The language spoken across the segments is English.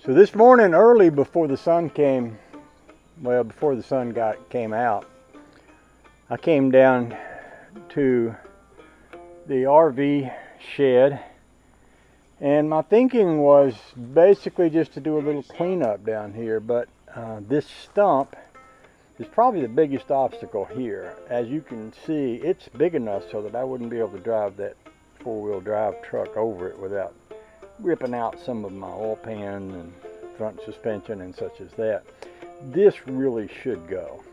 So this morning early before the sun came, well, before the sun came out, I came down to the RV shed, and my thinking was basically just to do a little cleanup down here, but this stump is probably the biggest obstacle here. As you can see, it's big enough so that I wouldn't be able to drive that four-wheel drive truck over it without ripping out some of my oil pan and front suspension and such as that. This really should go,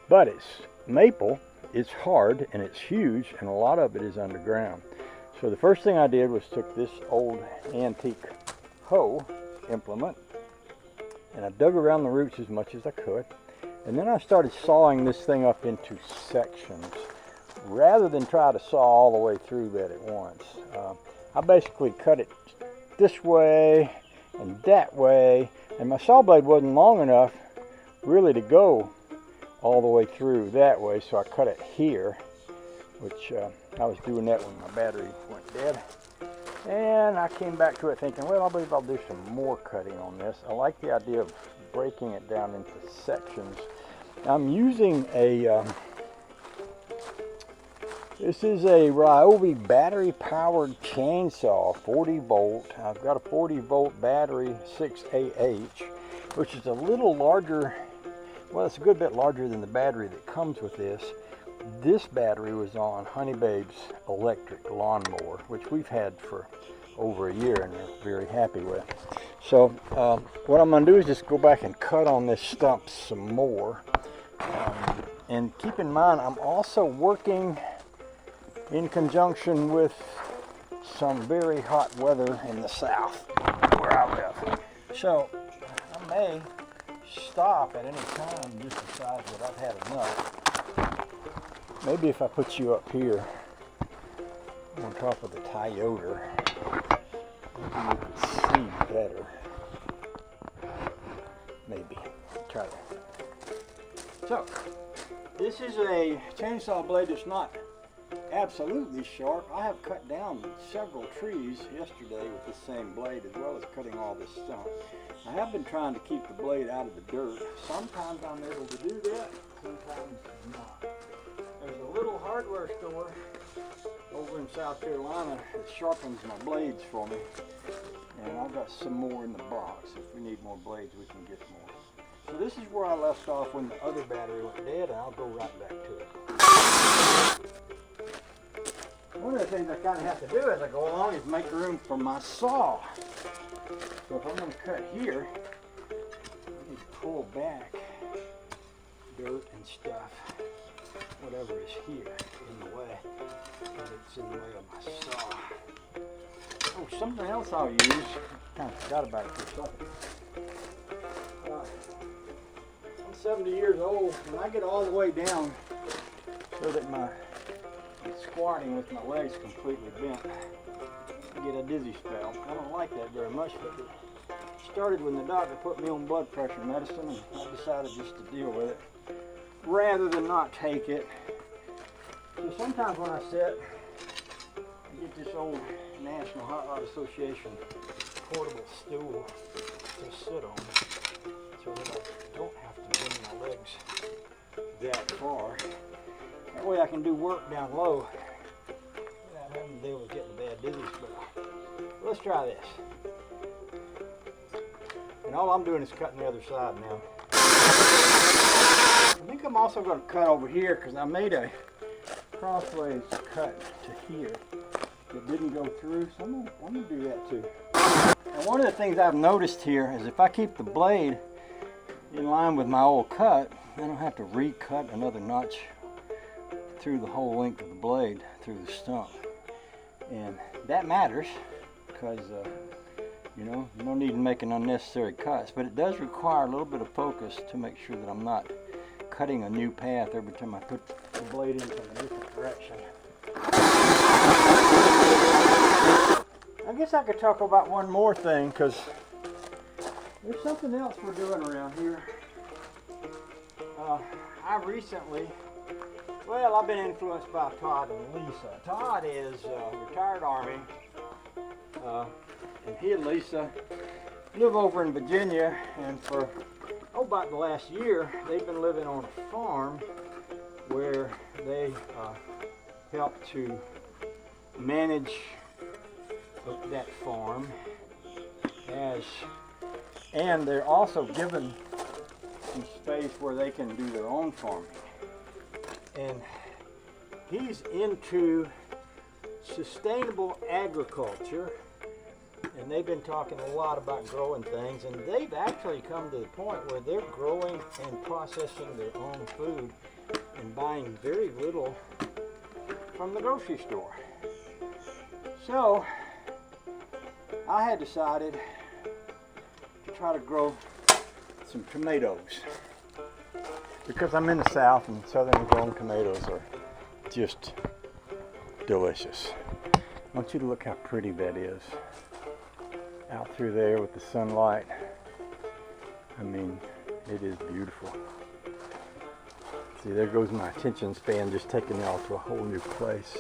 but it's maple, it's hard, and it's huge, and a lot of it is underground. So the first thing I did was took this old antique hoe implement and I dug around the roots as much as I could, and then I started sawing this thing up into sections rather than try to saw all the way through that at once. I basically cut it this way and that way, and my saw blade wasn't long enough really to go all the way through that way, so I cut it here, which I was doing that when my battery went dead. And I came back to it thinking, well, I believe I'll do some more cutting on this. I like the idea of breaking it down into sections. I'm using a this is a Ryobi battery powered chainsaw, 40 volt. I've got a 40 volt battery, 6AH, which is a little larger. Well, it's a good bit larger than the battery that comes with this. This battery was on Honey Babe's electric lawnmower, which we've had for over a year and we're very happy with. So what I'm going to do is just go back and cut on this stump some more. And keep in mind, I'm also working in conjunction with some very hot weather in the south where I live. So I may stop at any time and just decide that I've had enough. Maybe if I put you up here on top of the Toyota, maybe you can see better. Maybe. Try that. So, this is a chainsaw blade that's not absolutely sharp. I have cut down several trees yesterday with this same blade, as well as cutting all this stump. I have been trying to keep the blade out of the dirt. Sometimes I'm able to do that, sometimes not. There's a little hardware store over in South Carolina that sharpens my blades for me, and I've got some more in the box. If we need more blades, we can get more. So this is where I left off when the other battery went dead, and I'll go right back to it. One of the things I kind of have to do as I go along is make room for my saw. So if I'm going to cut here, I need to pull back dirt and stuff, whatever is here in the way, and it's in the way of my saw. Oh, something else I'll use, kind of forgot about it for a second. I'm 70 years old, and I get all the way down so that my squatting with my legs completely bent, I get a dizzy spell. I don't like that very much, but it started when the doctor put me on blood pressure medicine, and I decided just to deal with it rather than not take it. So sometimes when I sit, I get this old National Hot Rod Association portable stool to sit on so that I don't have to bend my legs that far. That way I can do work down low without having to deal with getting a bad dizzy spell. Let's try this. And all I'm doing is cutting the other side now. I think I'm also going to cut over here because I made a crossways cut to here that didn't go through, so I'm going to do that too. And one of the things I've noticed here is if I keep the blade in line with my old cut, I don't have to recut another notch through the whole length of the blade through the stump. And that matters because you know, no need in making unnecessary cuts, but it does require a little bit of focus to make sure that I'm not cutting a new path every time I put the blade in from a different direction. I guess I could talk about one more thing, because there's something else we're doing around here. I recently, well, I've been influenced by Todd and Lisa. Todd is retired Army, and he and Lisa live over in Virginia, and for about the last year, they've been living on a farm where they help to manage that farm, and they're also given some space where they can do their own farming. And he's into sustainable agriculture, and they've been talking a lot about growing things, and they've actually come to the point where they're growing and processing their own food and buying very little from the grocery store. So I had decided to try to grow some tomatoes, because I'm in the South and southern grown tomatoes are just delicious. I want you to look how pretty that is out through there with the sunlight. I mean, it is beautiful. See, there goes my attention span, just taking it all to a whole new place.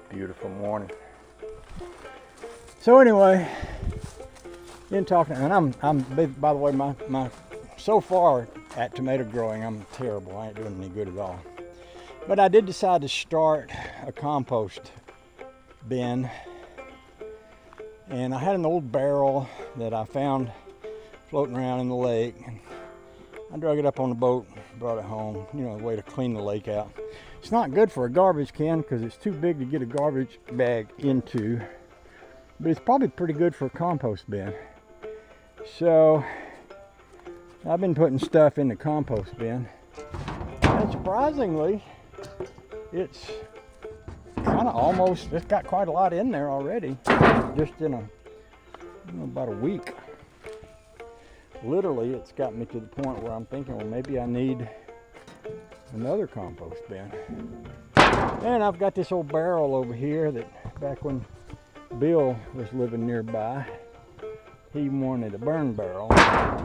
Beautiful morning. So anyway, in talking, and I'm by the way, my so far at tomato growing, I'm terrible. I ain't doing any good at all. But I did decide to start a compost bin, and I had an old barrel that I found floating around in the lake. And I drug it up on the boat, brought it home, you know, a way to clean the lake out. It's not good for a garbage can because it's too big to get a garbage bag into, but it's probably pretty good for a compost bin. So I've been putting stuff in the compost bin, and surprisingly, it's kind of almost, it's got quite a lot in there already, just in about a week. Literally, it's got me to the point where I'm thinking, well, maybe I need another compost bin. And I've got this old barrel over here that back when Bill was living nearby, he wanted a burn barrel.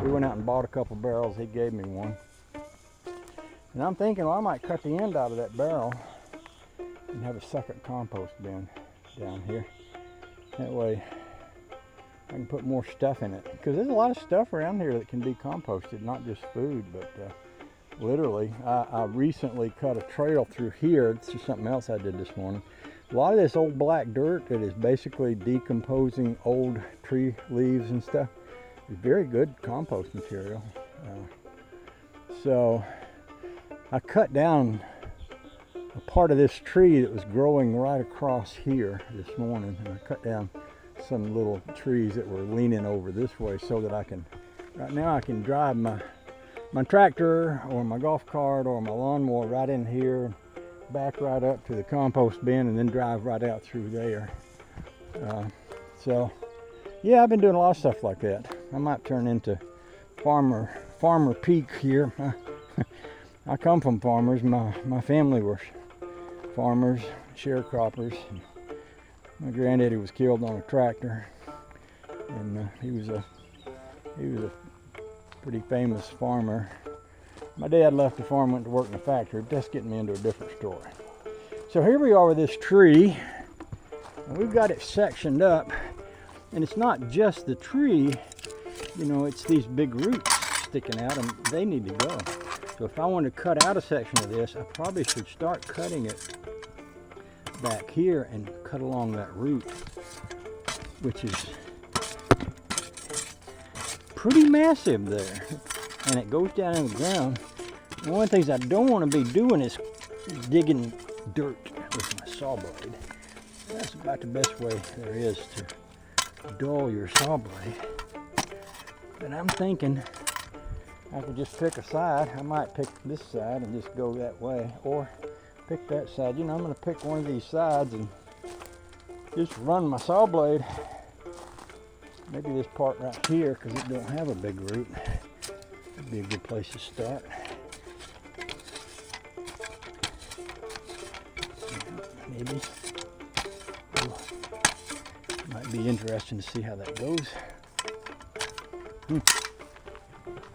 We went out and bought a couple barrels. He gave me one. And I'm thinking, well, I might cut the end out of that barrel and have a second compost bin down here. That way I can put more stuff in it. Because there's a lot of stuff around here that can be composted, not just food, but literally. I recently cut a trail through here. It's just something else I did this morning. A lot of this old black dirt that is basically decomposing old tree leaves and stuff is very good compost material. So I cut down a part of this tree that was growing right across here this morning, and I cut down some little trees that were leaning over this way so that I can, right now I can drive my tractor or my golf cart or my lawnmower right in here, back right up to the compost bin, and then drive right out through there. So yeah, I've been doing a lot of stuff like that. I might turn into farmer peak here. I come from farmers. My family were farmers, sharecroppers. My granddaddy was killed on a tractor, and he was a pretty famous farmer. My dad left the farm, went to work in a factory, but that's getting me into a different story. So here we are with this tree, and we've got it sectioned up, and it's not just the tree, you know, it's these big roots sticking out, and they need to go. So if I want to cut out a section of this, I probably should start cutting it back here and cut along that root, which is pretty massive there, and it goes down in the ground. And one of the things I don't want to be doing is digging dirt with my saw blade. That's about the best way there is to dull your saw blade. But I'm thinking I could just pick a side. I might pick this side and just go that way, or pick that side. You know, I'm going to pick one of these sides and just run my saw blade. Maybe this part right here, because it don't have a big root. That'd be a good place to start. Maybe. Ooh. Might be interesting to see how that goes.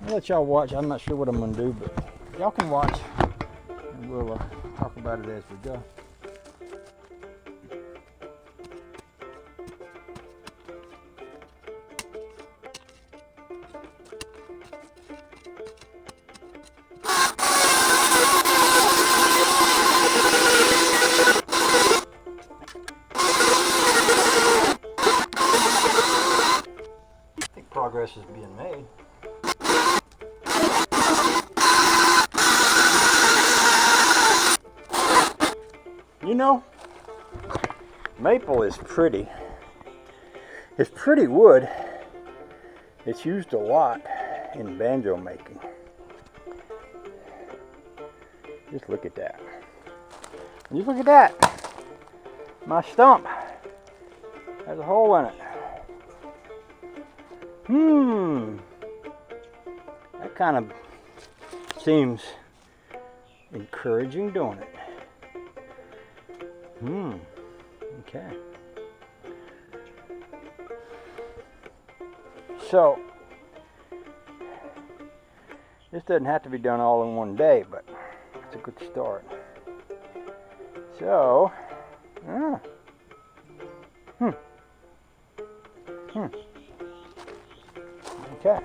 I'll let y'all watch. I'm not sure what I'm going to do, but y'all can watch, and we'll talk about it as we go. progress is being made. You know, maple is pretty. It's pretty wood. It's used a lot in banjo making. Just look at that. Just look at that. My stump has a hole in it. That kind of seems encouraging, don't it? Okay. So, this doesn't have to be done all in one day, but it's a good start. So, okay.